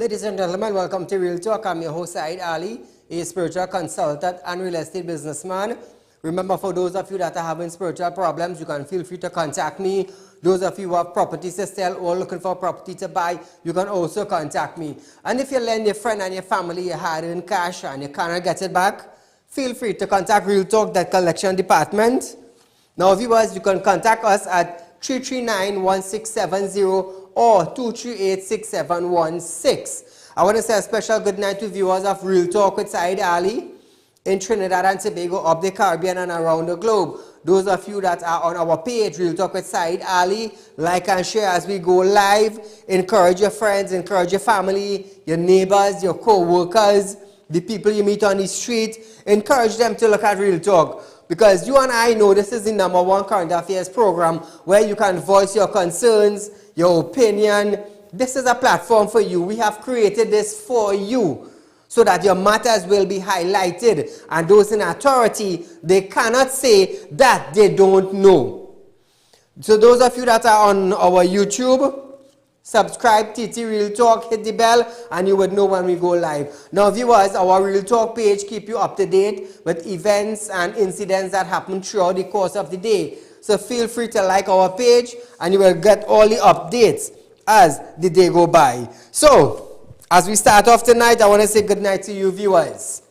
Ladies and gentlemen, welcome to Real Talk. I'm your host, Saieed Ali, a spiritual consultant and real estate businessman. Remember, for those of you that are having spiritual problems, you can feel free to contact me. Those of you who have properties to sell or looking for property to buy, you can also contact me. And if you lend your friend and your family your hard-earned cash and you cannot get it back, feel free to contact Real Talk, that collection department. Now, viewers, you can contact us at 339-1670 or 238-6716. I want to say a special good night to viewers of Real Talk with Saieed Ali in Trinidad and Tobago, up the Caribbean and around the globe. Those of you that are on our page, Real Talk with Saieed Ali, like and share as we go live. Encourage your friends, encourage your family, your neighbors, your co-workers, the people you meet on the street. Encourage them to look at Real Talk. Because you and I know this is the #1 current affairs program where you can voice your concerns, your opinion. This is a platform for you. We have created this for you so that your matters will be highlighted. And those in authority, they cannot say that they don't know. So those of you that are on our YouTube, subscribe, TT Real Talk, hit the bell, and you would know when we go live. Now, viewers, our Real Talk page keep you up to date with events and incidents that happen throughout the course of the day. So feel free to like our page, and you will get all the updates as the day go by. So, as we start off tonight, I want to say good night to you, viewers.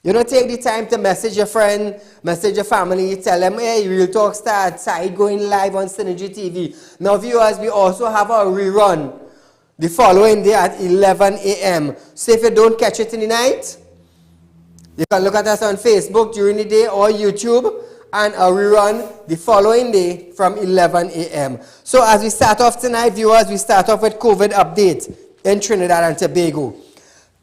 You know, take the time to message your friend, message your family, tell them, hey, Real Talk starts, Saieed going live on Synergy TV. Now, viewers, we also have a rerun the following day at 11 a.m. So if you don't catch it in the night, you can look at us on Facebook during the day or YouTube, and a rerun the following day from 11 a.m. So as we start off tonight, viewers, we start off with COVID update in Trinidad and Tobago.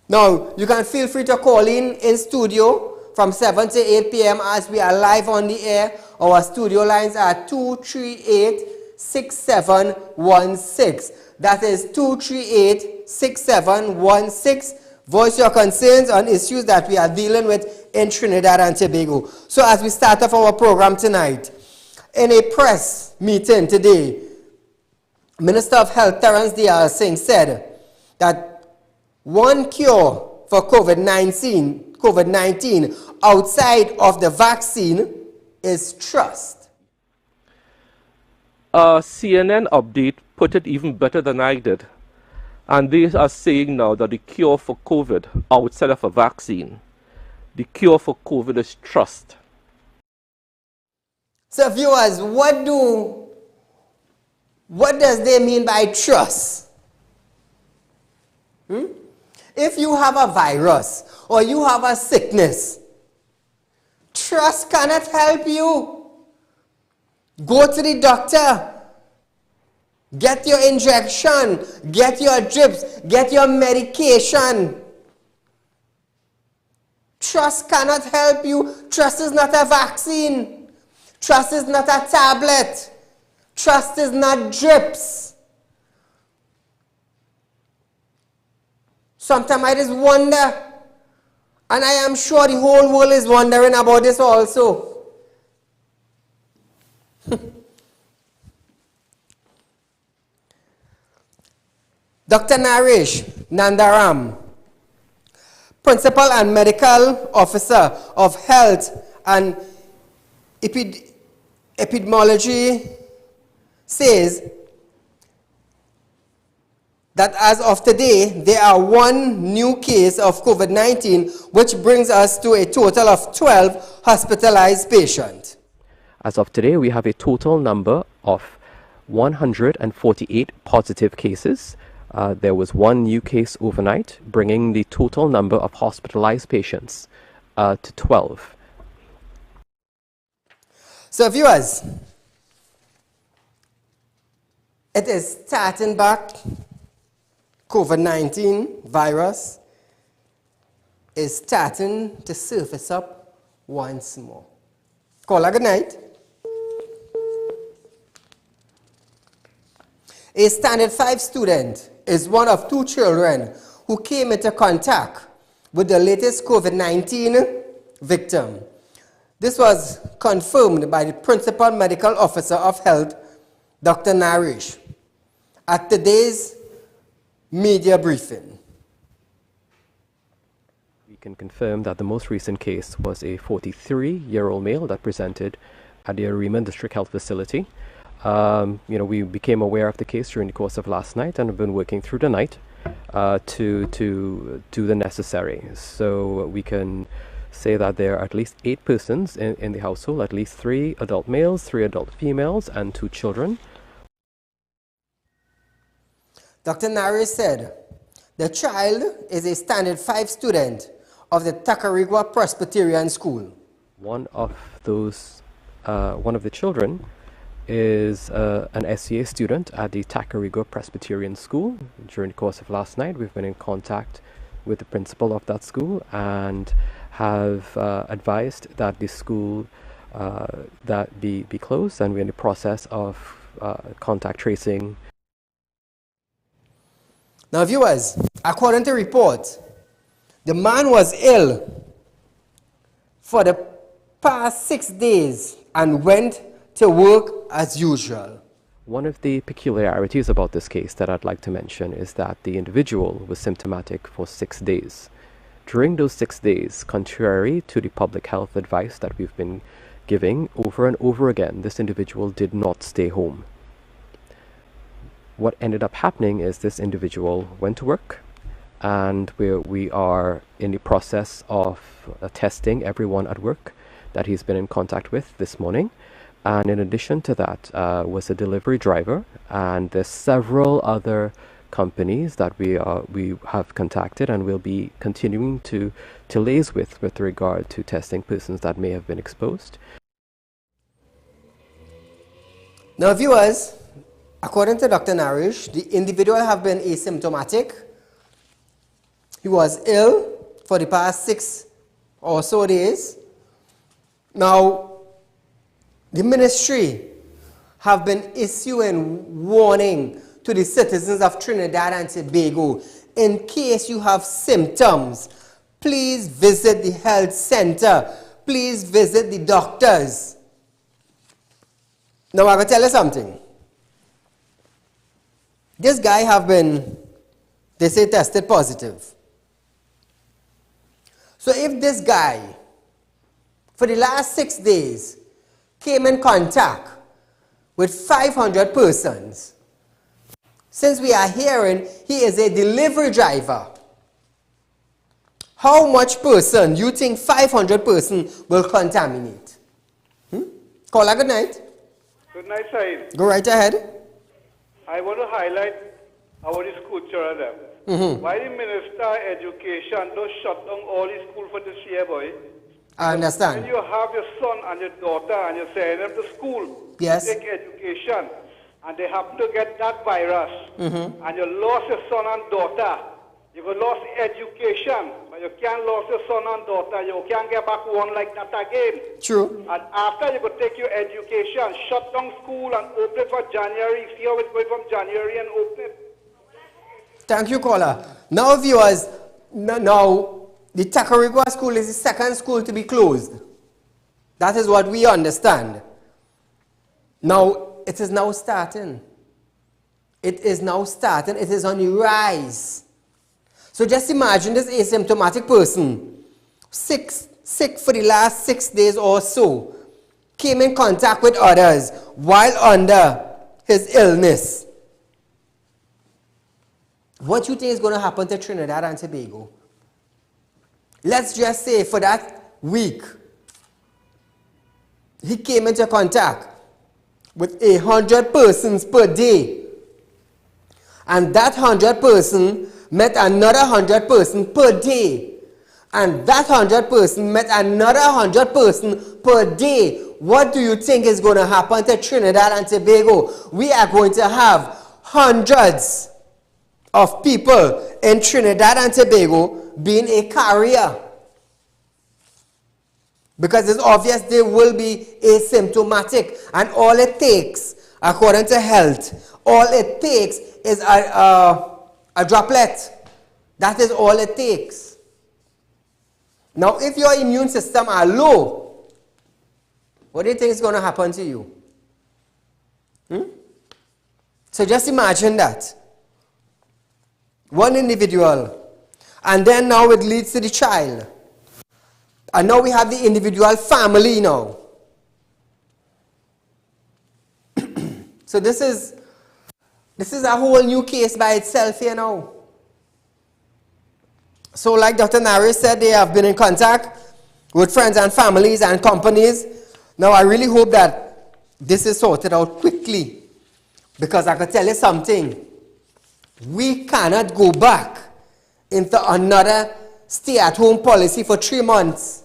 Now, you can feel free to call in studio from 7 to 8 p.m. as we are live on the air. Our studio lines are 238-6716. That is 238-6716. Voice your concerns on issues that we are dealing with in Trinidad and Tobago. So as we start off our program tonight, in a press meeting today, Minister of Health Terence D.R. Singh said that one cure for COVID-19 outside of the vaccine is trust. CNN update put it even better than I did. And they are saying now that the cure for COVID outside of a vaccine, the cure for COVID is trust. So viewers, what does they mean by trust? If you have a virus or you have a sickness, trust cannot help you. Go to the doctor. Get your injection. Get your drips. Get your medication. Trust cannot help you. Trust is not a vaccine. Trust is not a tablet. Trust is not drips. Sometimes I just wonder, and I am sure the whole world is wondering about this also. Dr. Naresh Nandaram, Principal and Medical Officer of Health and Epidemiology, says that as of today, there are one new case of COVID-19, which brings us to a total of 12 hospitalized patients. As of today, we have a total number of 148 positive cases. There was one new case overnight, bringing the total number of hospitalized patients to 12. So viewers, it is starting back. COVID-19 virus is starting to surface up once more. Caller, good night. A Standard 5 student is one of 2 children who came into contact with the latest COVID-19 victim. This was confirmed by the Principal Medical Officer of Health, Dr. Naresh, at today's media briefing. can confirm that the most recent case was a 43-year-old male that presented at the Ariman District Health Facility. We became aware of the case during the course of last night and have been working through the night to do the necessary. So we can say that there are at least 8 persons in the household, at least 3 adult males, 3 adult females, and 2 children. Dr. Nari said, the child is a standard 5 student of the Tacarigua Presbyterian School. One of the children is an SCA student at the Tacarigua Presbyterian School. During the course of last night, we've been in contact with the principal of that school and have advised that the school that be closed, and we're in the process of contact tracing. Now viewers, according to report, the man was ill for the past 6 days and went to work as usual. One of the peculiarities about this case that I'd like to mention is that the individual was symptomatic for 6 days. During those 6 days, contrary to the public health advice that we've been giving over and over again, this individual did not stay home. What ended up happening is this individual went to work, and we are in the process of testing everyone at work that he's been in contact with this morning. And in addition to that was a delivery driver, and there's several other companies that we have contacted and will be continuing to liaise with regard to testing persons that may have been exposed. Now viewers, according to Dr. Narish, the individual have been asymptomatic. He was ill for the past 6 or so days. Now, the ministry have been issuing warning to the citizens of Trinidad and Tobago. In case you have symptoms, please visit the health center. Please visit the doctors. Now, I'm going to tell you something. This guy have been, they say, tested positive. So if this guy, for the last 6 days, came in contact with 500 persons, since we are hearing he is a delivery driver, how much person you think 500 person will contaminate? Caller, good night. Good night, Saeed. Go right ahead. I want to highlight our school children. Why the Minister of Education don't shut down all the school for this year, boy? I understand. When you have your son and your daughter and you send them to school, yes, take education, and they happen to get that virus, and you lost your son and daughter, you will lose education, but you can't lose your son and daughter, you can't get back one like that again. True. And after you could take your education, shut down school and open it for January, see how it's going from January and open it. Thank you, caller. Now, viewers, now the Tacarigua school is the second school to be closed. That is what we understand. Now, it is now starting. It is now starting. It is on the rise. So just imagine this asymptomatic person, sick for the last 6 days or so, came in contact with others while under his illness. What you think is going to happen to Trinidad and Tobago? Let's just say for that week, he came into contact with 100 persons per day. And that 100 person met another 100 person per day. And that 100 person met another 100 person per day. What do you think is going to happen to Trinidad and Tobago? We are going to have hundreds of people in Trinidad and Tobago being a carrier. Because it's obvious they will be asymptomatic. And all it takes, according to health, all it takes is a droplet. That is all it takes. Now, if your immune system are low, what do you think is going to happen to you? So just imagine that. One individual. And then now it leads to the child. And now we have the individual family now. So this is a whole new case by itself here now. So like Dr. Nari said, they have been in contact with friends and families and companies. Now I really hope that this is sorted out quickly, because I could tell you something. We cannot go back into another stay-at-home policy for 3 months.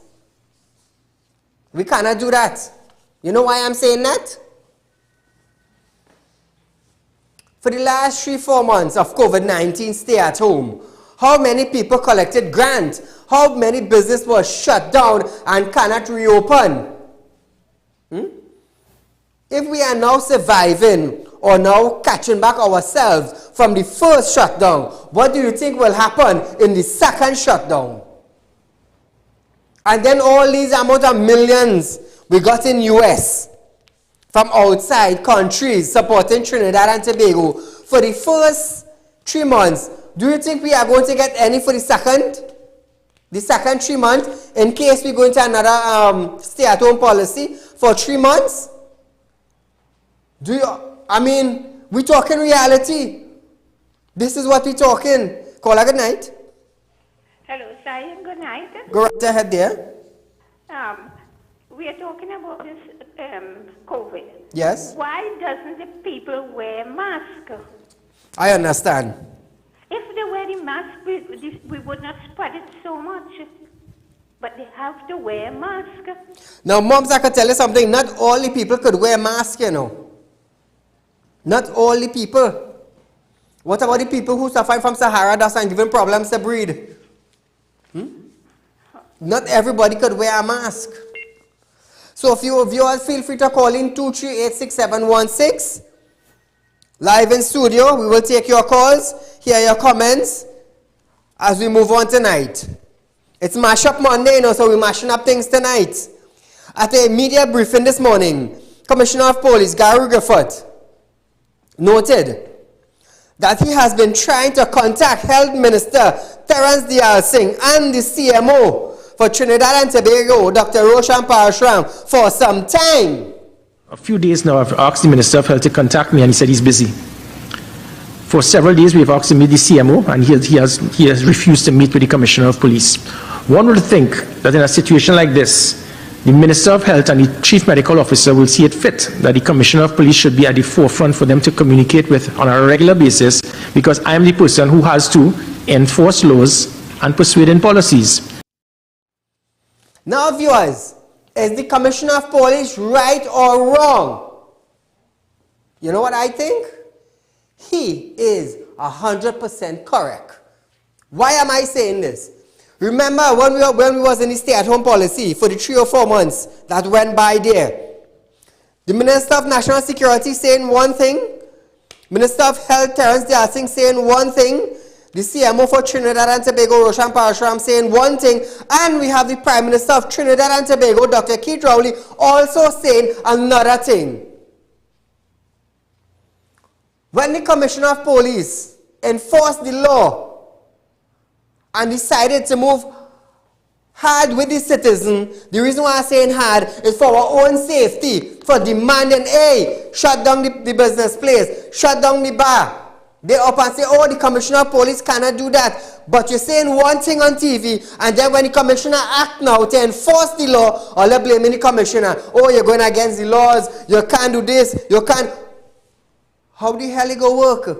We cannot do that. You know why I'm saying that? For the last 3-4 months of COVID-19 stay at home, how many people collected grants? How many businesses were shut down and cannot reopen? If we are now surviving or now catching back ourselves from the first shutdown, what do you think will happen in the second shutdown? And then all these amount of millions we got in US from outside countries supporting Trinidad and Tobago for the first 3 months. Do you think we are going to get any for the second 3 months in case we go into another stay-at-home policy for 3 months? We talking reality. This is what we talking. Caller, good night. Hello, Saieed, good night. Go right ahead there. We are talking about this COVID. Yes. Why doesn't the people wear masks? I understand. If they wear the mask, we would not spread it so much. But they have to wear mask. Now, moms, I could tell you something. Not all the people could wear masks, you know. Not all the people. What about the people who suffer from Sahara dust and given problems to breathe? Not everybody could wear a mask. So if you viewers, feel free to call in 2386716. Live in studio, we will take your calls, hear your comments as we move on tonight. It's Mash Up Monday, you know, so we're mashing up things tonight. At a media briefing this morning, Commissioner of Police Gary Griffith noted that he has been trying to contact Health Minister Terence Dial Singh and the CMO for Trinidad and Tobago, Dr. Roshan Parashram, for some time. A few days now, I've asked the Minister of Health to contact me, and he said he's busy. For several days, we've asked him to meet the CMO, and he has refused to meet with the Commissioner of Police. One would think that in a situation like this, the Minister of Health and the Chief Medical Officer will see it fit that the Commissioner of Police should be at the forefront for them to communicate with on a regular basis, because I am the person who has to enforce laws and persuade in policies. Now, viewers, is the Commissioner of Police right or wrong? You know what I think? He is 100% correct. Why am I saying this? Remember when we was in the stay-at-home policy for the 3 or 4 months that went by there, the Minister of National Security saying one thing, Minister of Health Terence Dial Singh saying one thing, the CMO for Trinidad and Tobago Roshan Parashram saying one thing, and we have the Prime Minister of Trinidad and Tobago Dr. Keith Rowley also saying another thing. When the Commissioner of Police enforced the law and decided to move hard with the citizen, the reason why I'm saying hard is for our own safety, for demanding, hey, shut down the business place, shut down the bar. They up and say, oh, the Commissioner of Police cannot do that. But you're saying one thing on TV, and then when the Commissioner act now to enforce the law, all they're blaming the Commissioner. Oh, you're going against the laws, you can't do this, you can't. How the hell it go work?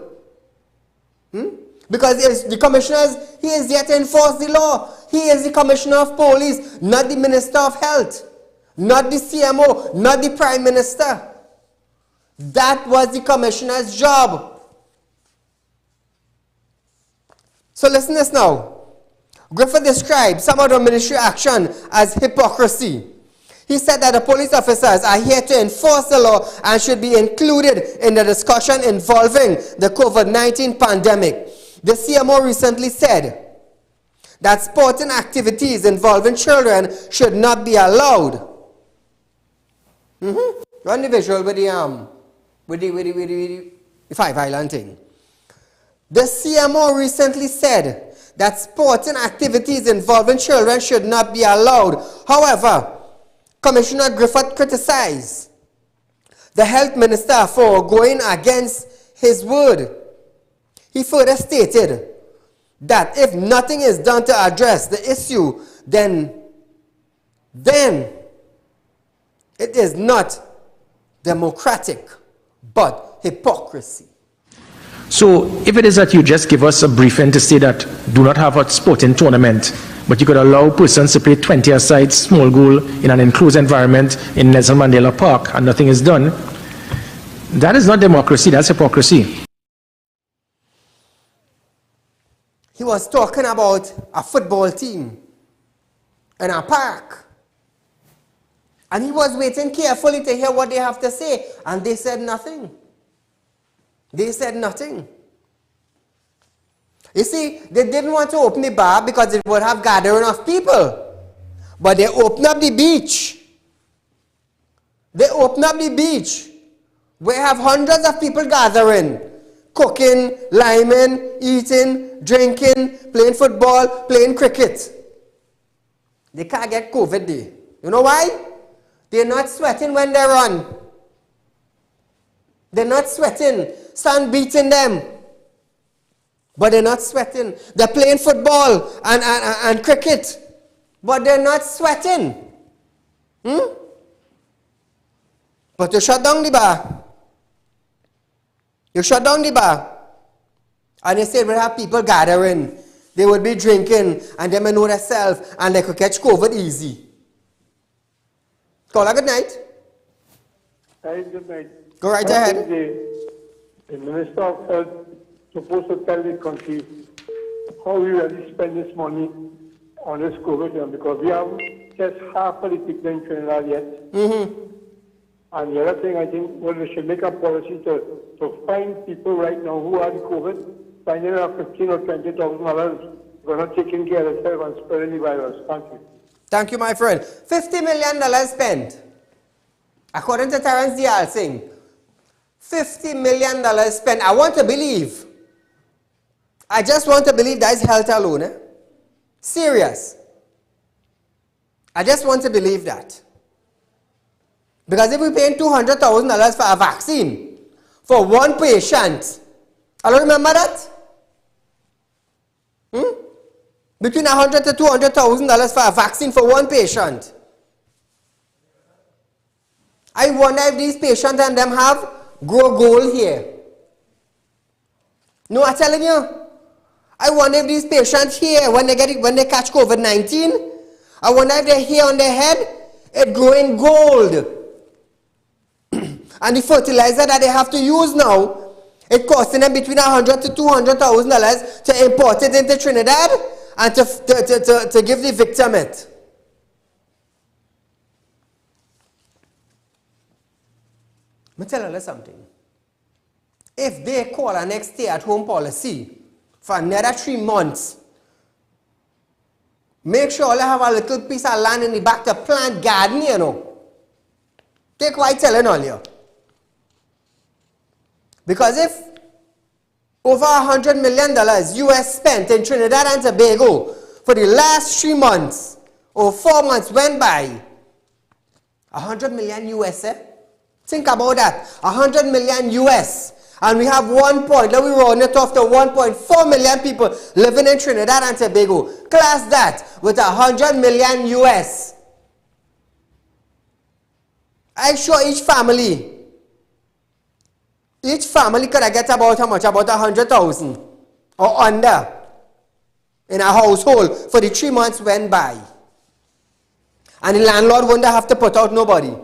Because the Commissioner, he is there to enforce the law. He is the Commissioner of Police, not the Minister of Health, not the CMO, not the Prime Minister. That was the Commissioner's job. So listen to this now. Griffith described some of the ministry action as hypocrisy. He said that the police officers are here to enforce the law and should be included in the discussion involving the COVID-19 pandemic. The CMO recently said that sporting activities involving children should not be allowed. Run the visual with the Five Island thing. The CMO recently said that sporting activities involving children should not be allowed. However, Commissioner Griffith criticized the health minister for going against his word. He further stated that if nothing is done to address the issue, then it is not democratic, but hypocrisy. So if it is that you just give us a briefing to say that do not have a sporting tournament, but you could allow persons to play 20-a-side small goal in an enclosed environment in Nelson Mandela Park and nothing is done, that is not democracy, that's hypocrisy. He was talking about a football team in a park. And he was waiting carefully to hear what they have to say. And they said nothing. They said nothing. You see, they didn't want to open the bar because it would have gathering of people. But they opened up the beach. They opened up the beach. We have hundreds of people gathering. Cooking, liming, eating, drinking, playing football, playing cricket. They can't get COVID there. You know why? They're not sweating when they run. They're not sweating. Sun beating them. But they're not sweating. They're playing football and cricket. But they're not sweating. But you shut down the bar. You shut down the bar. And they said we'll have people gathering. They would be drinking and they may know themselves and they could catch COVID easy. Caller, good night. Hi, good night. Go right ahead. The Minister of Health supposed to tell the country how we really spend this money on this COVID because we haven't just half of the people in Trinidad yet. And the other thing, I think, well, we should make a policy to find people right now who have COVID, finding out $15,000 or $20,000. We're not taking care of themselves and spreading the virus. Thank you. Thank you, my friend. $50 million spent. According to Terence Dial Singh, $50 million spent. I want to believe. I just want to believe that is health alone. Eh? Serious. I just want to believe that. Because if we're paying $200,000 for a vaccine for one patient, I don't remember that. Between $100,000 to $200,000 for a vaccine for one patient. I wonder if these patients and them have grow gold here. No, I'm telling you. I wonder if these patients here, when they catch COVID-19, I wonder if their hair on their head, it growing gold. And the fertilizer that they have to use now, it costing them between $100,000 to $200,000 to import it into Trinidad and to give the victim it. Let me tell you something. If they call a next stay-at-home policy for another 3 months, make sure you have a little piece of land in the back to plant garden, you know. Take what I'm telling all you. Because if over $100 million US spent in Trinidad and Tobago for the last 3 months or 4 months went by, 100 million US, eh? Think about that. 100 million US. And we have 1 point, let me round it off to 1.4 million people living in Trinidad and Tobago. Class that with 100 million US. I'm sure each family could get about how much? About 100,000 or under in a household for the 3 months went by. And the landlord wouldn't have to put out nobody.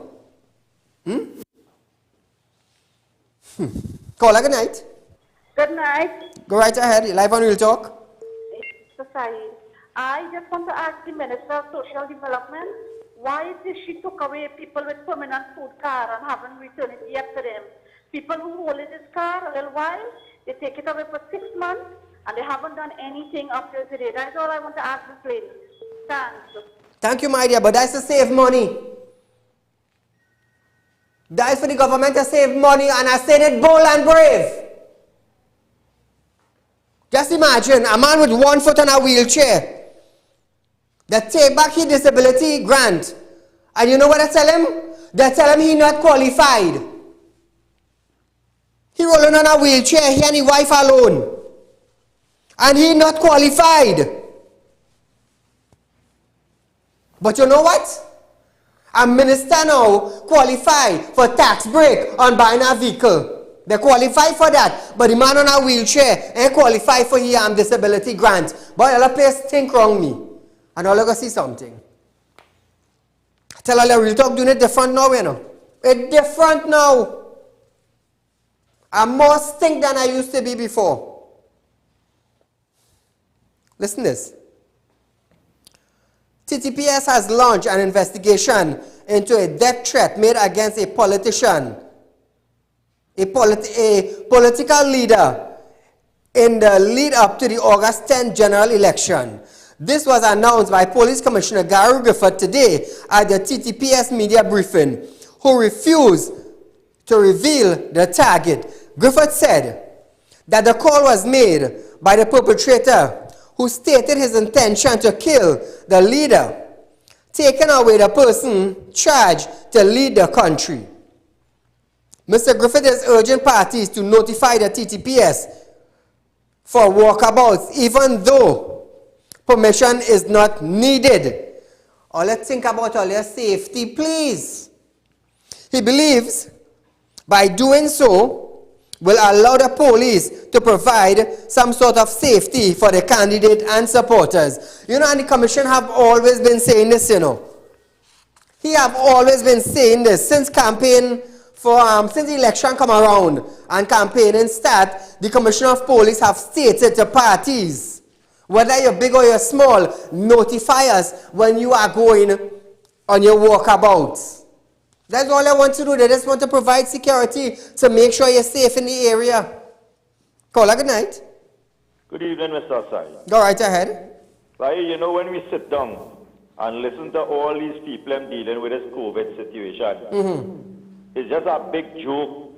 Caller, good night. Good night. Go right ahead. You're live on Real Talk. Mr. Saeed, I just want to ask the Minister of Social Development, why is it she took away people with permanent food card and haven't returned it yet to them? People who hold this card a little while, they take it away for 6 months and they haven't done anything up till today. That's all I want to ask this lady. Thanks. Thank you, my dear, but that's to save money. That is for the government to save money, and I said it bold and brave. Just imagine a man with 1 foot on a wheelchair that take back his disability grant. And you know what I tell him? They tell him he not qualified. He rolling on a wheelchair, he and his wife alone. And he not qualified. But you know what? A minister now qualify for tax break on buying a vehicle. They qualify for that. But the man on a wheelchair ain't qualify for his disability grant. But all the place think wrong me. And all you gonna see something. I tell all the real talk doing it different now, you know. It's different now. I'm more stink than I used to be before. Listen to this. TTPS has launched an investigation into a death threat made against a politician, a political leader in the lead up to the August 10th general election. This was announced by Police Commissioner Gary Griffith today at the TTPS media briefing, who refused to reveal the target. Griffith said that the call was made by the perpetrator, who stated his intention to kill the leader, taking away the person charged to lead the country. Mr. Griffith is urging parties to notify the TTPS for walkabouts, even though permission is not needed. Or let's think about all your safety, please. He believes by doing so will allow the police to provide some sort of safety for the candidate and supporters. You know, and the commission have always been saying this, you know. He have always been saying this since campaign for, since the election come around and campaigning start, the Commissioner of Police have stated to parties, whether you're big or you're small, notify us when you are going on your walkabouts. That's all I want to do. They just want to provide security to make sure you're safe in the area. Caller, good night. Good evening, Mr. Saieed. Go right ahead. Saieed, you know, when we sit down and listen to all these people dealing with this COVID situation, it's just a big joke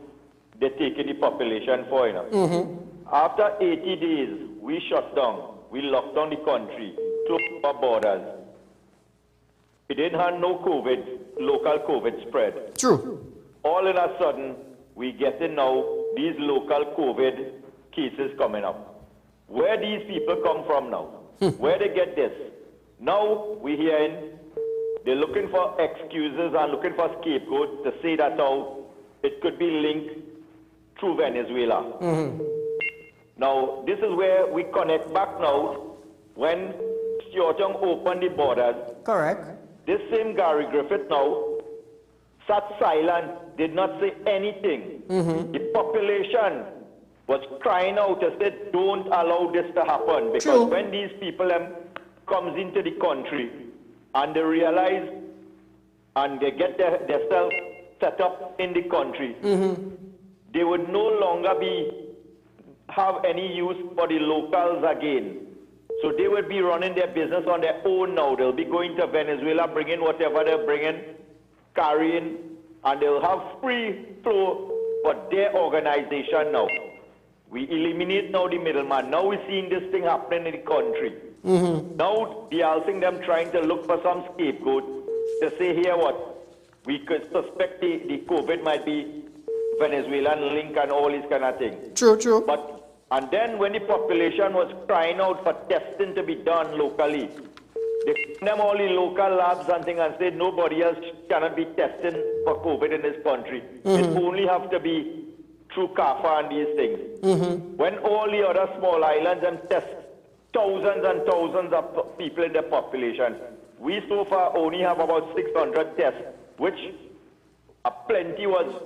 they're taking the population for, you know. After 80 days, we shut down. We locked down the country, closed our borders. We didn't have no COVID, local COVID spread. True. All in a sudden, we getting now these local COVID cases coming up. Where these people come from now? Where they get this? Now we hearing they're looking for excuses and looking for scapegoats to say that how it could be linked through Venezuela. Now this is where we connect back now when Stuart Young opened the borders. Correct. This same Gary Griffith now sat silent, did not say anything. The population was crying out to say, don't allow this to happen. Because when these people comes into the country and they realize and they get themselves set up in the country, they would no longer have any use for the locals again. So they will be running their business on their own now. They'll be going to Venezuela, bringing whatever they're bringing, carrying, and they'll have free flow for their organization now. We eliminate now the middleman. Now we're seeing this thing happening in the country. Now they are seeing them trying to look for some scapegoat to say here what? We could suspect the COVID might be Venezuelan link and all this kind of thing. True. And then when the population was crying out for testing to be done locally, they sent them all the local labs and things and said nobody else cannot be testing for COVID in this country. It only have to be through CAFA and these things. When all the other small islands and test thousands and thousands of people in the population, we so far only have about 600 tests, which plenty was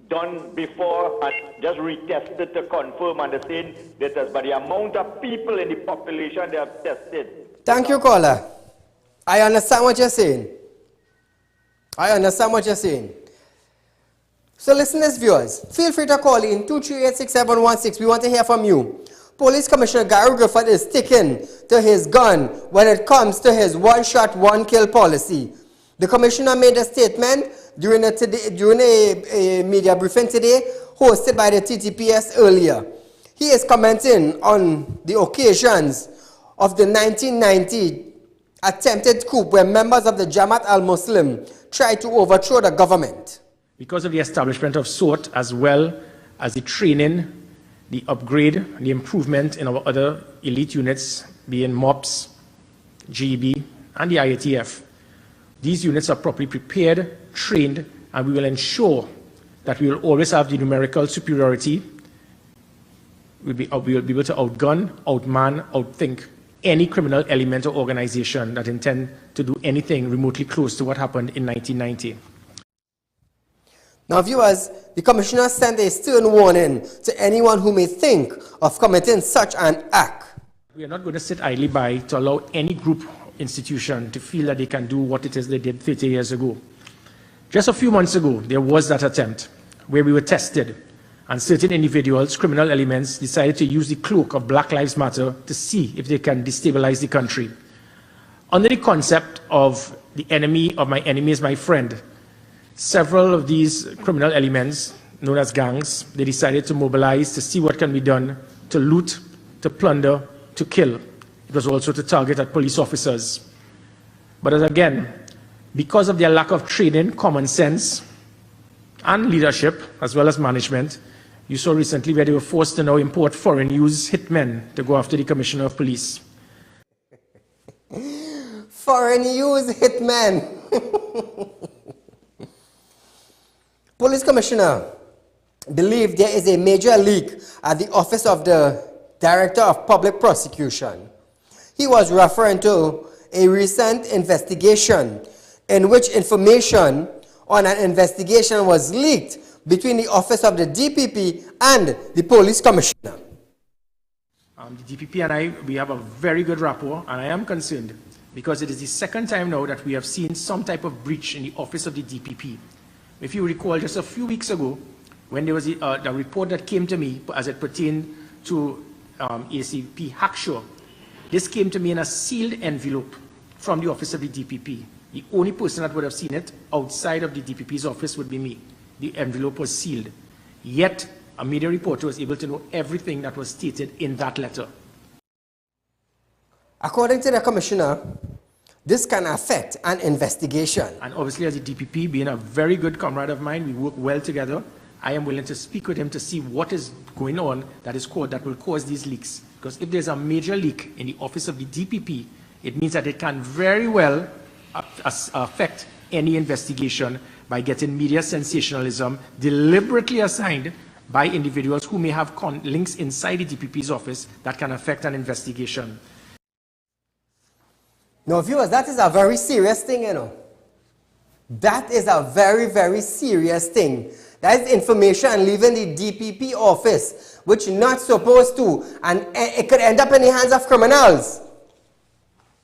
done before and just retested to confirm and the same data. But the amount of people in the population they have tested. Thank you, caller. I understand what you're saying. So listen, viewers, feel free to call in 238-6716. We want to hear from you. Police Commissioner Gary Griffith is sticking to his gun when it comes to his one-shot, one-kill policy. The commissioner made a statement during a media briefing today hosted by the TTPS earlier. He is commenting on the occasions of the 1990 attempted coup where members of the Jamaat al-Muslim tried to overthrow the government. Because of the establishment of SORT, as well as the training, the upgrade, the improvement in our other elite units, being MOPS, GB, and the IATF. These units are properly prepared, trained, and we will ensure that we will always have the numerical superiority. We will be able to outgun, outman, outthink any criminal element or organization that intend to do anything remotely close to what happened in 1990. Now, viewers, the Commissioner sent a stern warning to anyone who may think of committing such an act. We are not going to sit idly by to allow any group institution to feel that they can do what it is they did 30 years ago. Just a few months ago, there was that attempt where we were tested, and certain individuals, criminal elements, decided to use the cloak of Black Lives Matter to see if they can destabilize the country. Under the concept of the enemy of my enemy is my friend, several of these criminal elements, known as gangs, they decided to mobilize to see what can be done to loot, to plunder, to kill. It was also to target at police officers. But again, because of their lack of training, common sense, and leadership, as well as management, you saw recently where they were forced to now import foreign-use hitmen to go after the Commissioner of Police. Foreign-use hitmen. Police Commissioner believed there is a major leak at the Office of the Director of Public Prosecution. He was referring to a recent investigation in which information on an investigation was leaked between the Office of the DPP and the Police Commissioner. The DPP and I, we have a very good rapport, and I am concerned because it is the second time now that we have seen some type of breach in the Office of the DPP. If you recall, just a few weeks ago, when there was the report that came to me as it pertained to ACP Hackshaw, this came to me in a sealed envelope from the Office of the DPP. The only person that would have seen it outside of the DPP's office would be me. The envelope was sealed. Yet, a media reporter was able to know everything that was stated in that letter. According to the Commissioner, this can affect an investigation. And obviously, as the DPP, being a very good comrade of mine, we work well together. I am willing to speak with him to see what is going on that will cause these leaks. Because if there's a major leak in the Office of the DPP, it means that it can very well affect any investigation by getting media sensationalism deliberately assigned by individuals who may have links inside the DPP's office that can affect an investigation. Now, viewers, that is a very serious thing, you know. That is a very, very serious thing. That is information leaving the DPP office, which you're not supposed to, and it could end up in the hands of criminals.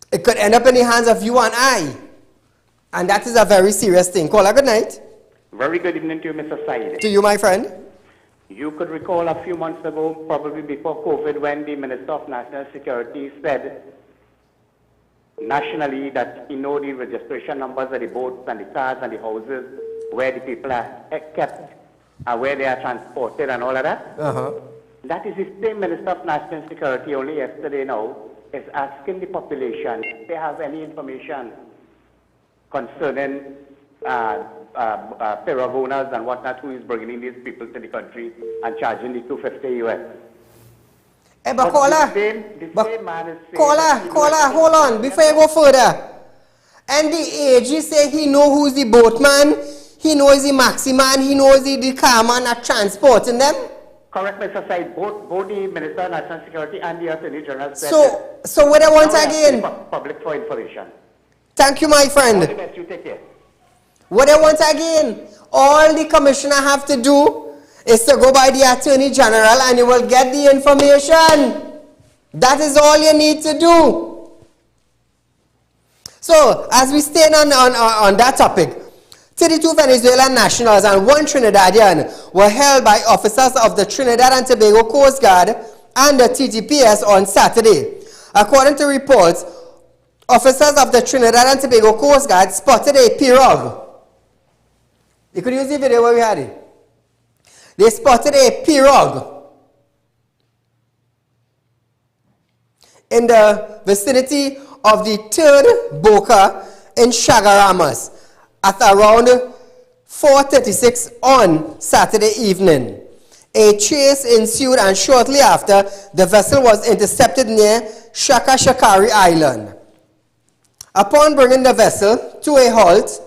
It could end up in the hands of you and I. And that is a very serious thing. Caller, good night. Very good evening to you, Mr. Saieed. To you, my friend. You could recall a few months ago, probably before COVID, when the Minister of National Security said nationally that he knows the registration numbers of the boats and the cars and the houses where the people are kept and where they are transported and all of that. That is the same Minister of National Security only yesterday now is asking the population if they have any information concerning pirogue owners and whatnot who is bringing these people to the country and charging the $250 US. Hey, but caller, hold on, before you go further. And the AG say he know who's the boatman, he knows the maximan, he knows the carman that transporting them? Correct, Mr. Said. Both the Minister of National Security and the Attorney General said so what I want again? Public for information. Thank you, my friend. All the best, you take care. What I want again, all the Commissioner have to do is to go by the Attorney General and you will get the information. That is all you need to do. So, as we stay on that topic, 32 Venezuelan nationals and 1 Trinidadian were held by officers of the Trinidad and Tobago Coast Guard and the TTPS on Saturday. According to reports, officers of the Trinidad and Tobago Coast Guard spotted a pirogue. You could use the video where we had it. They spotted a pirogue in the vicinity of the 3rd Boca in Shagaramas at around 4:36 on Saturday evening. A chase ensued, and shortly after, the vessel was intercepted near Shaka Shakari Island. Upon bringing the vessel to a halt,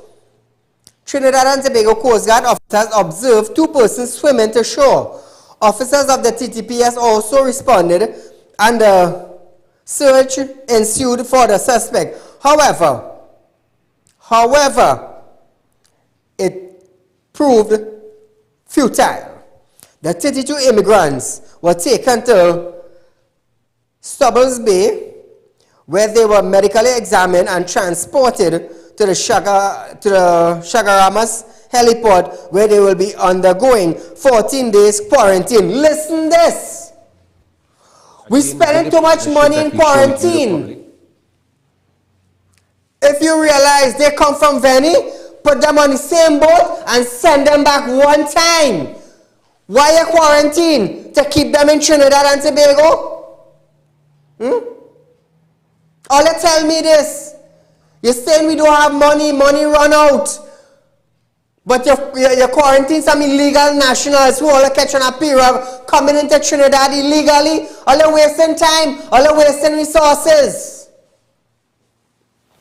Trinidad and Tobago Coast Guard officers observed 2 persons swimming to shore. Officers of the TTPS also responded, and the search ensued for the suspect. However, it proved futile. The 32 immigrants were taken to Stubbles Bay, where they were medically examined and transported to the Shagaramas heliport, where they will be undergoing 14 days quarantine. Listen this. We spending too much money in quarantine. If you realize they come from Veni, put them on the same boat and send them back one time. Why you quarantine? To keep them in Trinidad and Tobago? All you tell me this. You're saying we don't have money run out. But you quarantine some illegal nationals who all catch on a pirogue coming into Trinidad illegally. All you wasting time. All you wasting resources.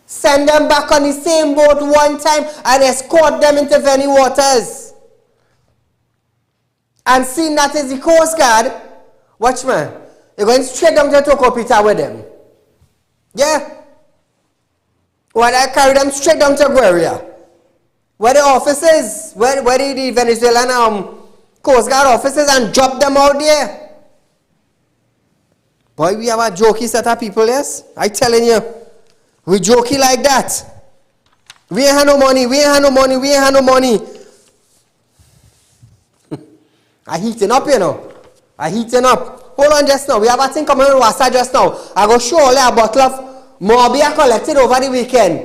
Send them back on the same boat one time and escort them into Veni waters. And seeing that is the Coast Guard, watch man, you're going straight down to Tokopita with them. Yeah. Well, I carry them straight down to Gueria. Where the officers, where the Venezuelan Coast Guard officers, and drop them out there. Boy, we have a jokey set of people, yes? I telling you. We jokey like that. We ain't have no money, we ain't have no money, we ain't have no money. I heating up, you know. I heating up. Hold on just now. We have a thing coming on Wassa just now. I go show only a bottle of Morbi I collected over the weekend.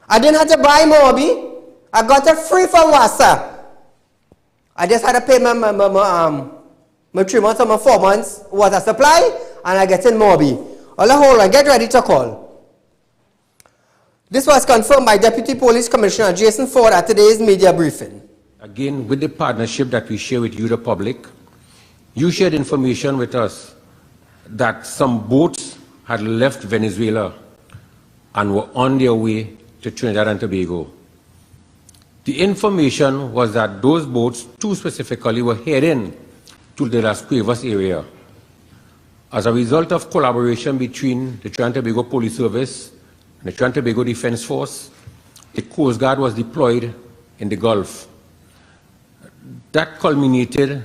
I didn't have to buy Morbi. I got it free from Wassa. I just had to pay my 3 months or my 4 months water supply, and I get in Morbi. Hold on, get ready to call. This was confirmed by Deputy Police Commissioner Jason Ford at today's media briefing. Again, with the partnership that we share with you, the public, you shared information with us that some boats had left Venezuela and were on their way to Trinidad and Tobago. The information was that those boats, 2 specifically, were heading to the Las Cuevas area. As a result of collaboration between the Trinidad and Tobago Police Service and the Trinidad and Tobago Defense Force, the Coast Guard was deployed in the Gulf. That culminated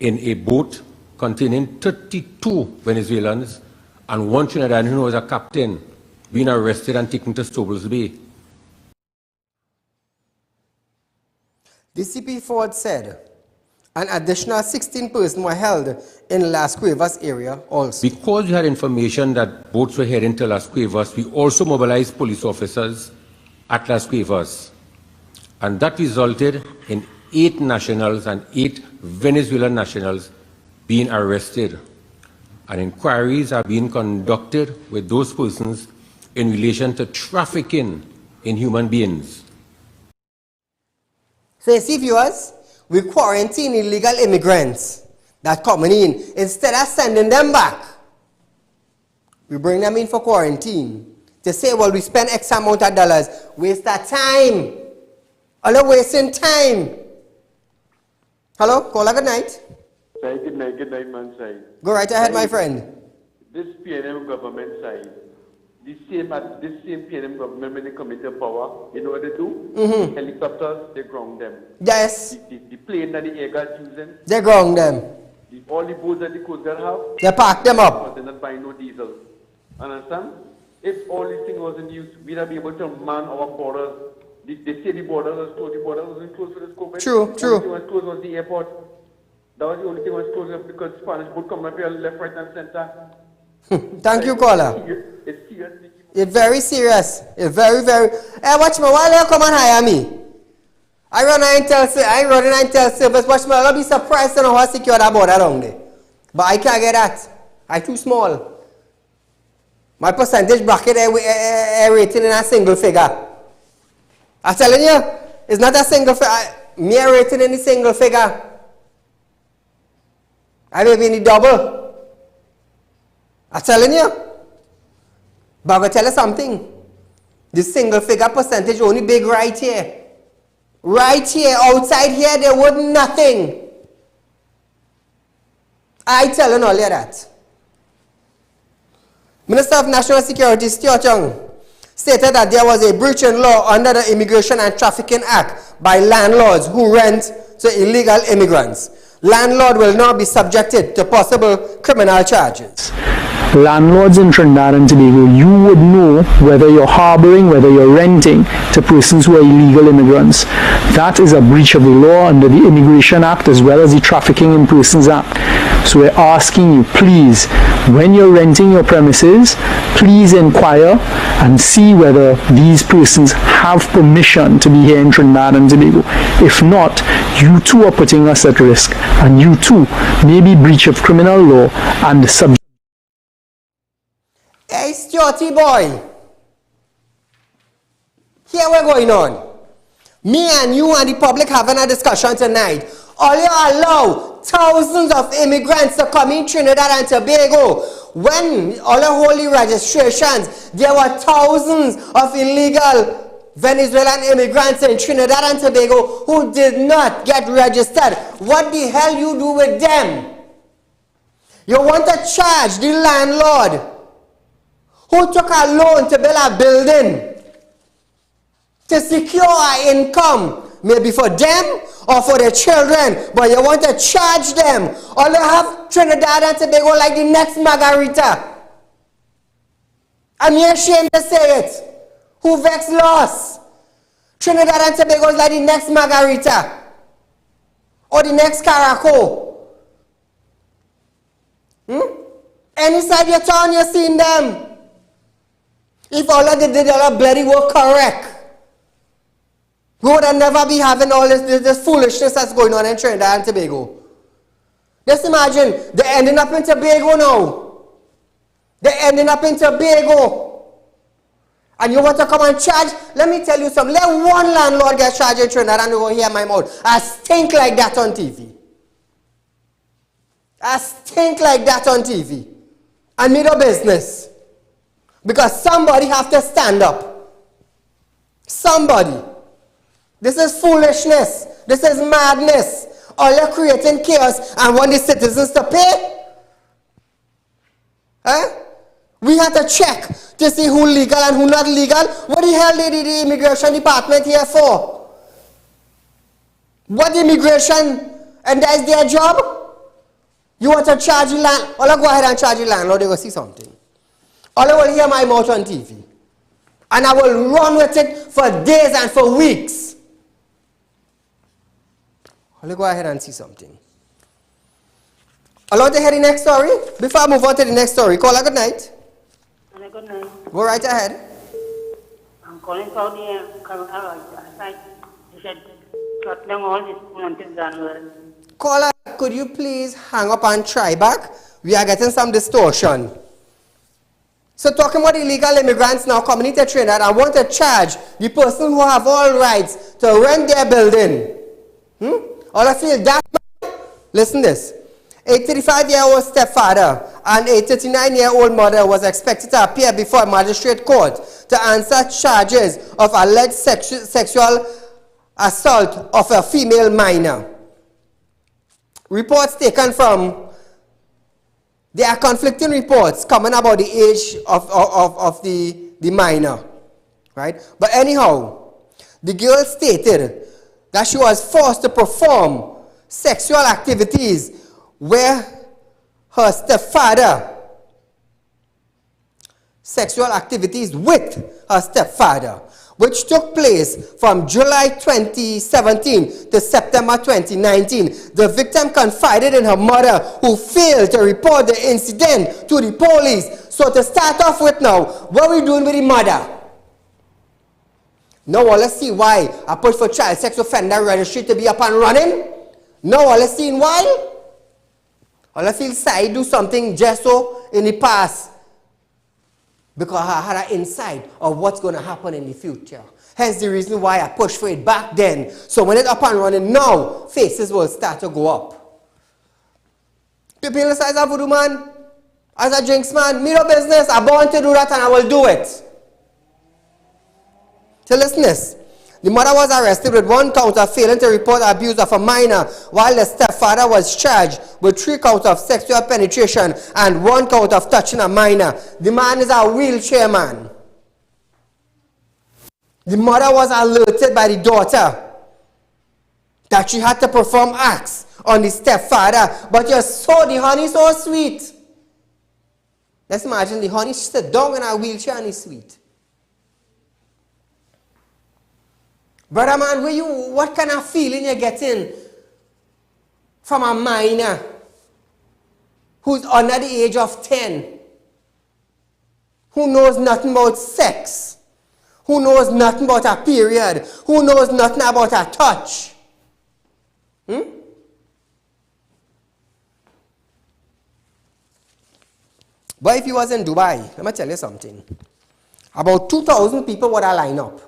in a boat containing 32 Venezuelans and 1 Trinidadian who was a captain being arrested and taken to Stubbles Bay. DCP Ford said an additional 16 persons were held in Las Cuevas area also. Because we had information that boats were heading to Las Cuevas, we also mobilized police officers at Las Cuevas. And that resulted in 8 nationals and 8 Venezuelan nationals being arrested. And inquiries are being conducted with those persons in relation to trafficking in human beings. So you see, viewers, we quarantine illegal immigrants that coming in. Instead of sending them back, we bring them in for quarantine. To say, well, we spend X amount of dollars. Waste that time. All wasting time. Hello, caller, good night. Good night, man, Said. Go right ahead, my friend. This PNM government side, this same PNM government, when they come into power, you know what they do? Helicopters, they ground them. Yes. The plane that the air guard using, they ground them. All the boats that the Coast Guard have, they park them up. They're not buying no diesel. Understand? If all these things wasn't used, we'd be able to man our borders. They say the borders was closed. The border wasn't closed for this COVID. True. The only thing was closed was the airport. That was the only thing was closed because Spanish boat come up here left, right, and center. Thank you, caller. It's serious. It's very serious. It's very, very. Hey, watch me. Why you come and hire me? I run an intel service. Watch me. I'll be surprised to know how secure that border down there. But I can't get that. I too small. My percentage bracket rating in a single figure. I'm telling you, it's not a single figure. Me rating in a single figure. I may be in the double. I'm telling you. But I'm going to tell you something. The single figure percentage only big right here. Right here, outside here, there was nothing. I telling all of that. Minister of National Security, Stuart Young, stated that there was a breach in law under the Immigration and Trafficking Act by landlords who rent to illegal immigrants. Landlord will now be subjected to possible criminal charges. Landlords in Trinidad and Tobago, you would know whether you're harboring, whether you're renting to persons who are illegal immigrants. That is a breach of the law under the Immigration Act as well as the Trafficking in Persons Act. So we're asking you, please, when you're renting your premises, please inquire and see whether these persons have permission to be here in Trinidad and Tobago. If not, you too are putting us at risk, and you too may be breach of criminal law and subject. Hey, Stuarty boy. Here we're going on. Me and you and the public having a discussion tonight. All you allow thousands of immigrants to come in Trinidad and Tobago. When all the holy registrations, there were thousands of illegal Venezuelan immigrants in Trinidad and Tobago who did not get registered. What the hell you do with them? You want to charge the landlord who took a loan to build a building to secure our income, maybe for them or for their children, but you want to charge them. Or you have Trinidad and Tobago like the next Margarita. I'm here ashamed to say it. Who vex loss? Trinidad and Tobago is like the next Margarita or the next Caraco. Any side you turn, you're seeing them. If all of them did all bloody work correct, we would never be having all this foolishness that's going on in Trinidad and Tobago. Just imagine, they're ending up in Tobago now. They're ending up in Tobago. And you want to come and charge? Let me tell you something. Let one landlord get charged in Trinidad and you go hear my mouth. I stink like that on TV. I stink like that on TV. I need a business. Because somebody have to stand up. Somebody. This is foolishness. This is madness. All you're creating chaos and want the citizens to pay? We have to check to see who legal and who not legal. What the hell did the immigration department here for? What immigration, and that's their job? You want to charge the land? All go ahead and charge the landlord, they will see something. All I will hear my mouth on TV. And I will run with it for days and for weeks. I'll go ahead and see something. Allow to hear the next story. Before I move on to the next story, call a good night. Good night. Go right ahead. I'm calling for the site. You said shut down all this until January. Caller, could you please hang up and try back? We are getting some distortion. So talking about illegal immigrants now coming into Trinidad, I want to charge the person who have all rights to rent their building. All I feel that, listen this. A 35-year-old stepfather and a 39-year-old mother was expected to appear before a magistrate court to answer charges of alleged sexual assault of a female minor. Reports taken from, there are conflicting reports coming about the age of the minor, right? But anyhow, the girl stated that she was forced to perform sexual activities where her stepfather, sexual activities with her stepfather, which took place from July 2017 to September 2019. The victim confided in her mother, who failed to report the incident to the police. So to start off with now, what are we doing with the mother? Now let's see why I put for child sex offender registry to be up and running. Now let's see why. All I feel Saieed do something just so in the past because I had an insight of what's going to happen in the future. Hence the reason why I pushed for it back then. So when it's up and running now, faces will start to go up. People say, as a voodoo man, as a drinks man, me no business. I'm born to do that and I will do it. So listen this. The mother was arrested with 1 count of failing to report abuse of a minor, while the stepfather was charged with 3 counts of sexual penetration and 1 count of touching a minor. The man is a wheelchair man. The mother was alerted by the daughter that she had to perform acts on the stepfather, but you saw the honey so sweet. Let's imagine the honey sit down in a wheelchair and is sweet. Brother man, what kind of feeling you getting from a minor who's under the age of 10, who knows nothing about sex, who knows nothing about a period, who knows nothing about a touch? But if you was in Dubai, let me tell you something. About 2,000 people would have lined up.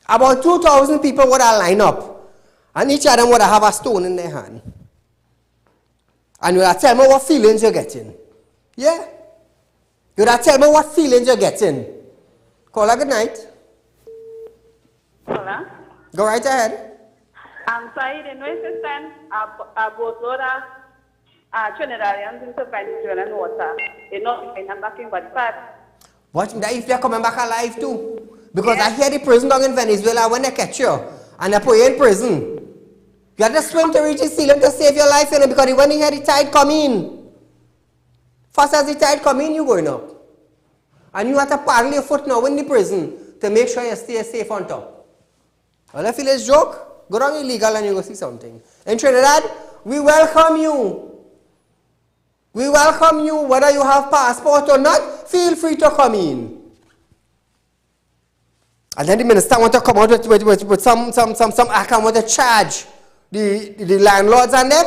About 2,000 people would have lined up. And each of them would have a stone in their hand. And you would have tell me what feelings you're getting. Yeah? You would have tell me what feelings you're getting. Caller, good night. Hola. Go right ahead. I'm Saieed Ali. I brought Trinidadians into Venezuela and water. They're not back in body part. Watch me, that if they're coming back alive too. Because I hear the prison down in Venezuela, when they catch you and they put you in prison, you have to swim to reach the ceiling to save your life, because when you hear the tide come in, fast as the tide come in, you're going up. And you have to paddle your foot now in the prison to make sure you stay safe on top. All I feel is joke, go down illegal and you go see something. In Trinidad, we welcome you. We welcome you, whether you have passport or not, feel free to come in. And then the minister want to come out with some act and want to charge the landlords and them.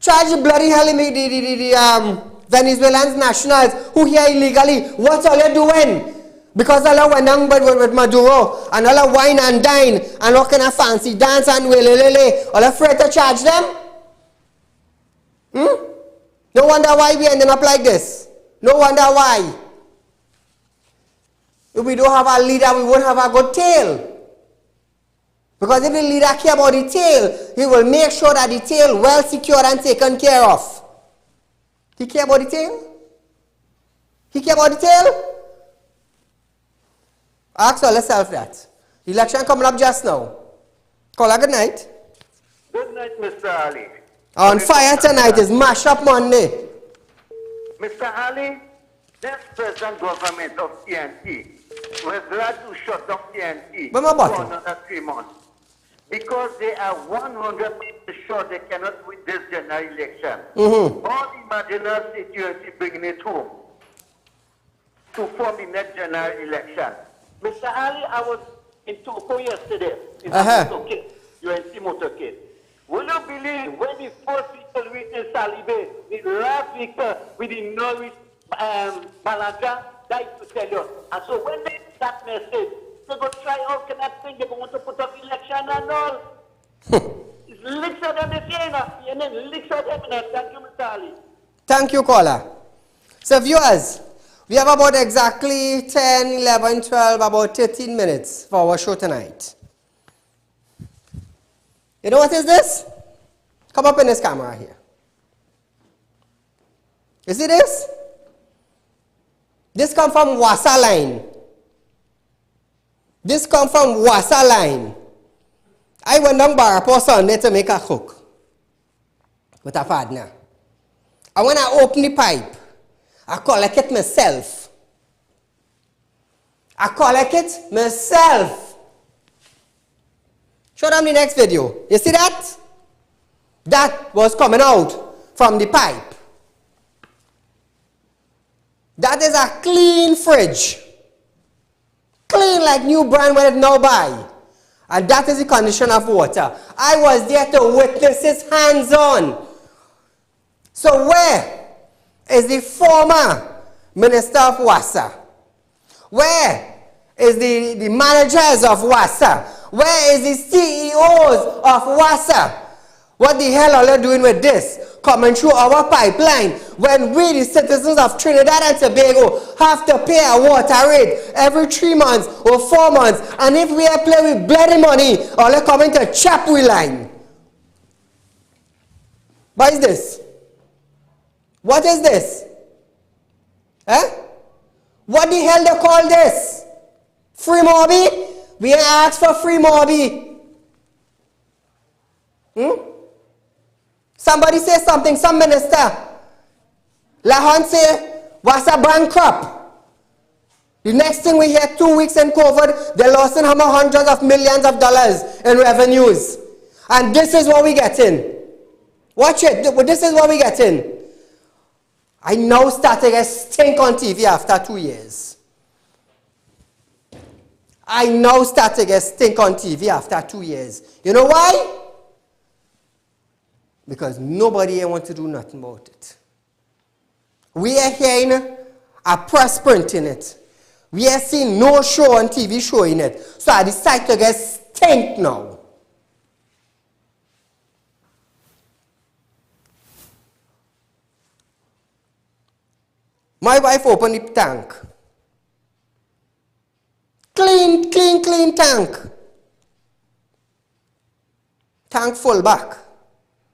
Charge the bloody hell the Venezuelans nationals who here illegally. What are you doing? Because all went down with Maduro and all wine and dine and all kind of fancy dance and all afraid to charge them. No wonder why we ending up like this. No wonder why. If we don't have a leader, we won't have a good tail. Because if the leader care about the tail, he will make sure that the tail well secured and taken care of. He care about the tail? He care about the tail? Ask all yourself that. Election coming up just now. Caller, good night. Good night, Mr. Ali. On fire tonight is Mash Up Monday. Mr. Ali, this present government of TNT was glad to shut down TNT for another 3 months because they are 100% sure they cannot win this general election. All imaginary security bringing it home to form the next general election. Mr. Ali, I was in Toko yesterday in the UNC motorcade. Will you believe when the first vehicle reached Salibe, the last vehicle with the Norwich Malaga, died to tell you. And so when they get that message, they go try out that thing, they go want to put up election and all. It's licks of them again, and then licks of them. Thank you, Mr. Ali. Thank you, caller. So viewers, we have about exactly 10, 11, 12, about 13 minutes for our show tonight. You know what is this? Come up in this camera here. You see this? This come from Wassa line. This come from Wassa line. I went down Barapo Sunday to make a cook with a partner. And when I open the pipe, I collect it myself. Show them the next video. You see that? That was coming out from the pipe. That is a clean fridge. Clean like new brand when it now buy. And that is the condition of water. I was there to witness it hands on. So where is the former Minister of WASA? Where is the managers of WASA? Where is the CEOs of WASA? What the hell are they doing with this? Coming through our pipeline when we, the citizens of Trinidad and Tobago, have to pay a water rate every 3 months or 4 months. And if we are playing with bloody money, all they coming to chap we line. What is this? What is this? Eh? What the hell they call this? Free Mobby? We ain't asked for free Mobby. Somebody say something, some minister. Lahon say, WASA bankrupt. The next thing we hear, 2 weeks in COVID, they lost in hundreds of millions of dollars in revenues. And this is what we get in. Watch it, this is what we get in. I now start to get stink on TV after 2 years. I now start to get stink on TV after 2 years. You know why? Because nobody wants to do nothing about it. We are hearing a press printing it. We are seeing no show on TV showing it. So I decide to get stink now. My wife opened the tank. Clean, clean, clean tank. Tank full back.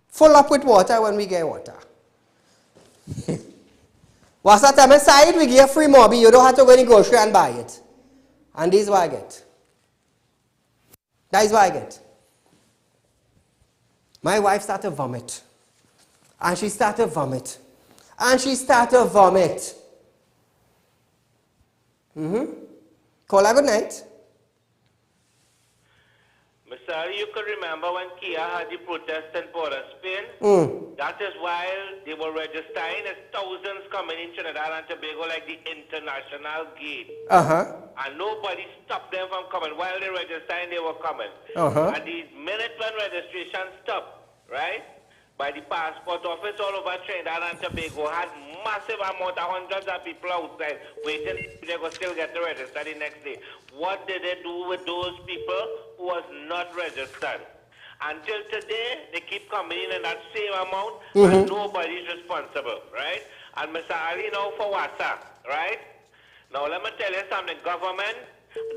Full up with water when we get water. What's that time inside? We give free Mobby. You don't have to go in the grocery and buy it. And this is what I get. That is what I get. My wife started to vomit. And she started to vomit. And she started to vomit. Call her good night. Mr. Ali, you could remember when Kia had the protest in Port of Spain? That is why they were registering as thousands coming in Trinidad and Tobago like the international gate. And nobody stopped them from coming. While they were registering, they were coming. And the minute when registration stopped, right? By the passport office all over Trinidad and Tobago had massive amount of hundreds of people outside waiting. They could still get to register the next day. What did they do with those people who was not registered? Until today, they keep coming in that same amount and nobody's responsible, right? And Mr. Ali now for WASA, right? Now let me tell you something. Government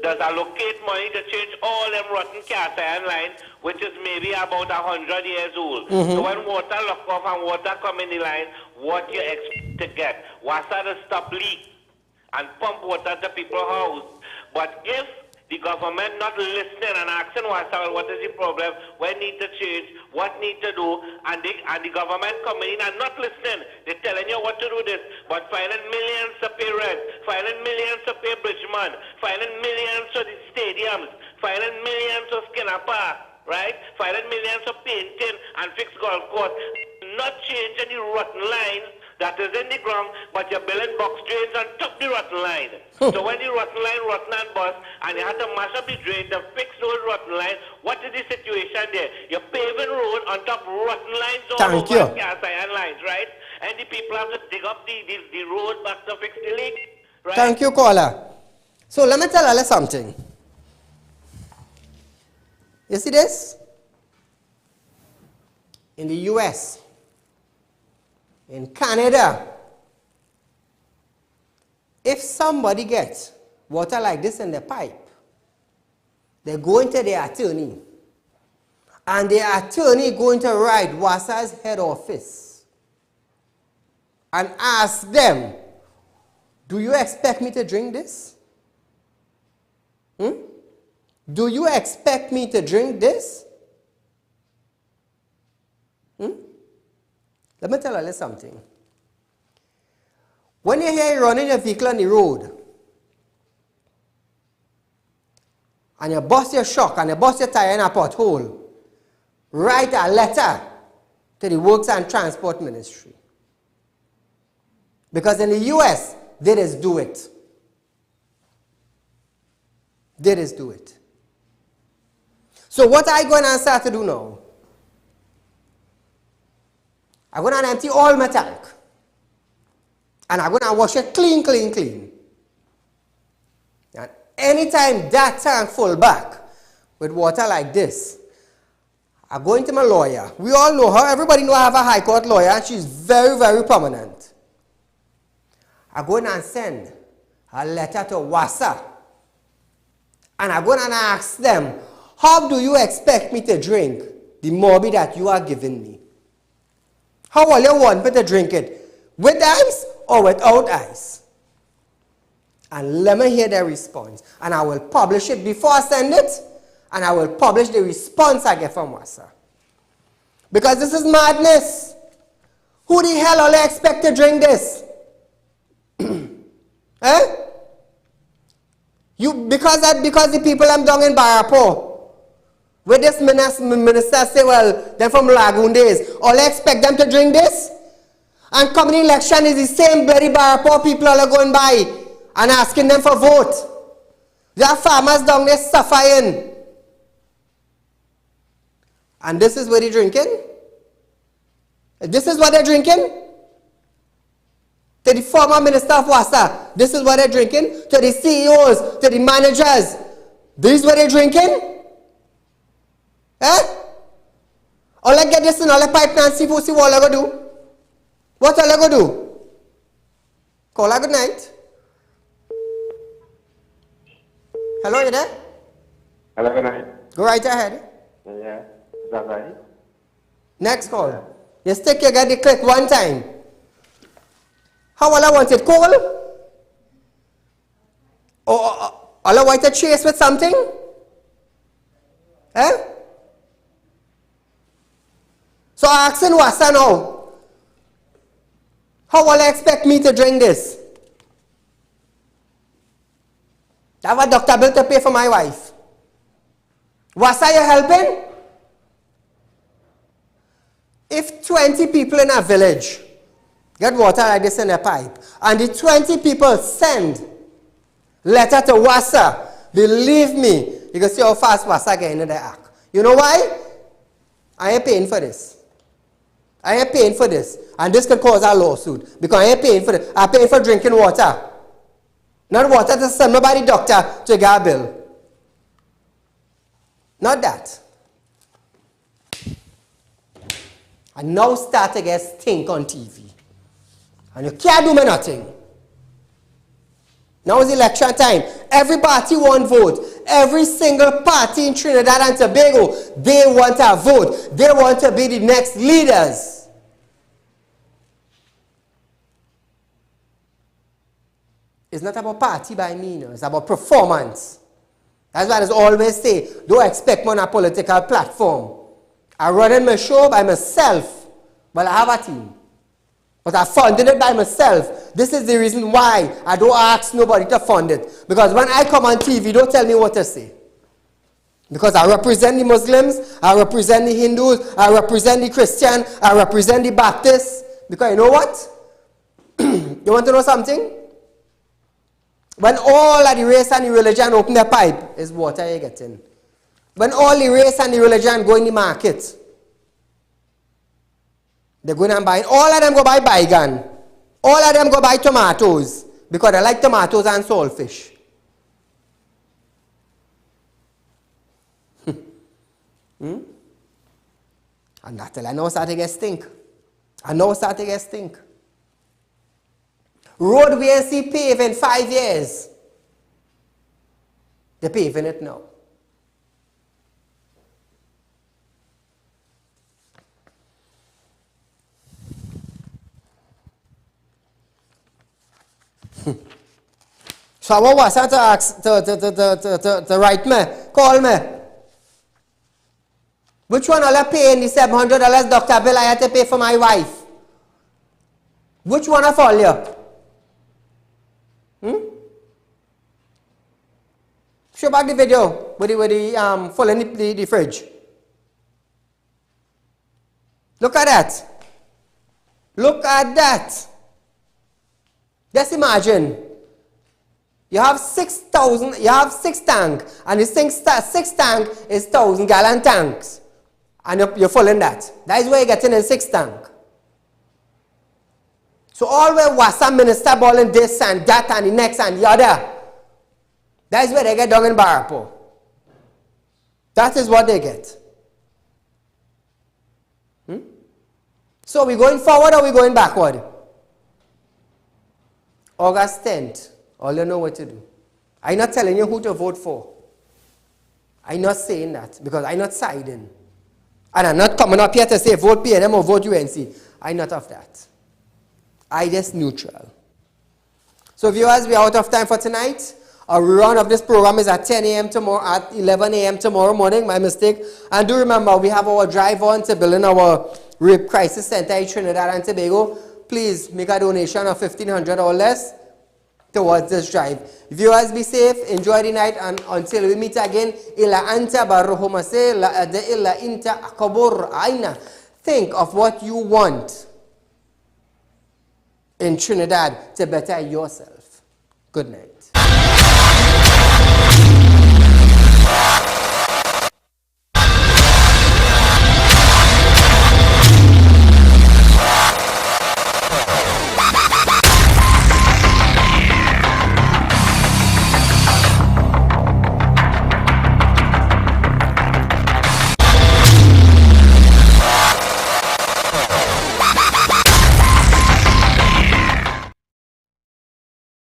does allocate money to change all them rotten cast iron lines, which is maybe about 100 years old. So when water lock off and water come in the line, what you expect to get? WASA to stop leak and pump water to people's house. But if the government not listening and asking WASA, what is the problem, what need to change, what need to do, and the government coming in and not listening, they're telling you what to do this, but finding millions to pay rent, finding millions to pay bridgeman, finding millions to the stadiums, finding millions to Skinner Park, right? Finding millions of painting and fix golf course, not changing the rotten lines that is in the ground, but you're building box drains on top the rotten line. So when the rotten line rotten and bust, and you have to mash up the drain to fix those rotten lines, what is the situation there? You're paving road on top rotten lines all over cast iron lines, right? And the people have to dig up the road back to fix the leak, right? Thank you, caller. So let me tell you something. You see this? In the US, in Canada, if somebody gets water like this in the pipe, they go into their attorney, and the attorney going to write WASA's head office and ask them, do you expect me to drink this? Do you expect me to drink this? Let me tell you something. When you hear you running a vehicle on the road, and you bust your shock and you bust your tire in a pothole, write a letter to the Works and Transport Ministry. Because in the US, they just do it. They just do it. So what I going to start to do now? I'm going to empty all my tank. And I'm going to wash it clean, clean, clean. And anytime that tank full back with water like this, I go into my lawyer. We all know her. Everybody know I have a high court lawyer, and she's very, very prominent. I go in and send a letter to WASA. And I go in and ask them, how do you expect me to drink the Morbi that you are giving me? How will you want me to drink it? With ice or without ice? And let me hear their response. And I will publish it before I send it. And I will publish the response I get from WASA. Because this is madness. Who the hell will they expect to drink this? Eh? Because the people I'm down in Barapo, where this minister say, well, they're from Lagoon days, all they expect them to drink this? And coming election is the same bloody Barapo people are going by and asking them for vote. There are farmers down there suffering. And this is what they're drinking? This is what they're drinking? To the former minister of WASA, this is what they're drinking? To the CEOs, to the managers, this is what they're drinking? Eh? All I get this in all the pipe and see what I go do? What all I go do? Call her good night. Hello, you there? Hello, good night. Go right ahead. Yeah, is that right? Next call. You stick your get the click one time. How will I want it? Cold? Or all I want to chase with something? Eh? So I ask in WASA now. How will I expect me to drink this? I have a doctor bill to pay for my wife. WASA, you helping? If 20 people in a village get water like this in a pipe, and the 20 people send letter to WASA, believe me, you can see how fast WASA get into the act. You know why? I ain't paying for this. I ain't paying for this. And this could cause a lawsuit. Because I ain't paying for this. I'm paying for drinking water. Not water to send nobody doctor to get a bill. Not that. And now start to get stink on TV. And you can't do me nothing. Now is election time. Every party want vote. Every single party in Trinidad and Tobago, they want a vote. They want to be the next leaders. It's not about party by me, no. It's about performance. That's why I always say, don't expect me on a political platform. I run in my show by myself, but I have a team. But I funded it by myself. This is the reason why I don't ask nobody to fund it. Because when I come on TV, don't tell me what to say. Because I represent the Muslims, I represent the Hindus, I represent the Christian, I represent the Baptists. Because you know what? You want to know something? When all of the race and the religion open their pipe, is water you getting. When all the race and the religion go in the market, they're going and buy. All of them go buy bygone. All of them go buy tomatoes. Because they like tomatoes and saltfish. And that's till I know start to get stink. I know start to get stink. Road we ain't see pave in 5 years. They're paving it now. So I want WASA to ask, to write me, call me. Which one will I pay in the $700 doctor bill I had to pay for my wife? Which one will fall you? Show back the video with the full in the fridge. Look at that. Look at that. Just imagine. You have 6,000, you have 6 tanks, and the 6 tank is 1,000-gallon tanks. And you're full in that. That is where you're getting in 6 tanks. So all where Wassa minister balling this and that and the next and the other. That is where they get done in Barapo. That is what they get. So are we going forward or are we going backward? August 10th. All you know what to do. I'm not telling you who to vote for. I'm not saying that because I'm not siding. And I'm not coming up here to say vote PNM or vote UNC. I'm not of that. I just neutral. So viewers, we are out of time for tonight. Our rerun of this program is at 10 a.m. tomorrow, at 11 a.m. tomorrow morning, my mistake. And do remember, we have our drive on to building our Rape Crisis Center in Trinidad and Tobago. Please make a donation of $1,500 or less towards this drive. Viewers, be safe, enjoy the night, and until we meet again, ila anta barrohomase la de illa inta akabur aina. Think of what you want in Trinidad to better yourself. Good night.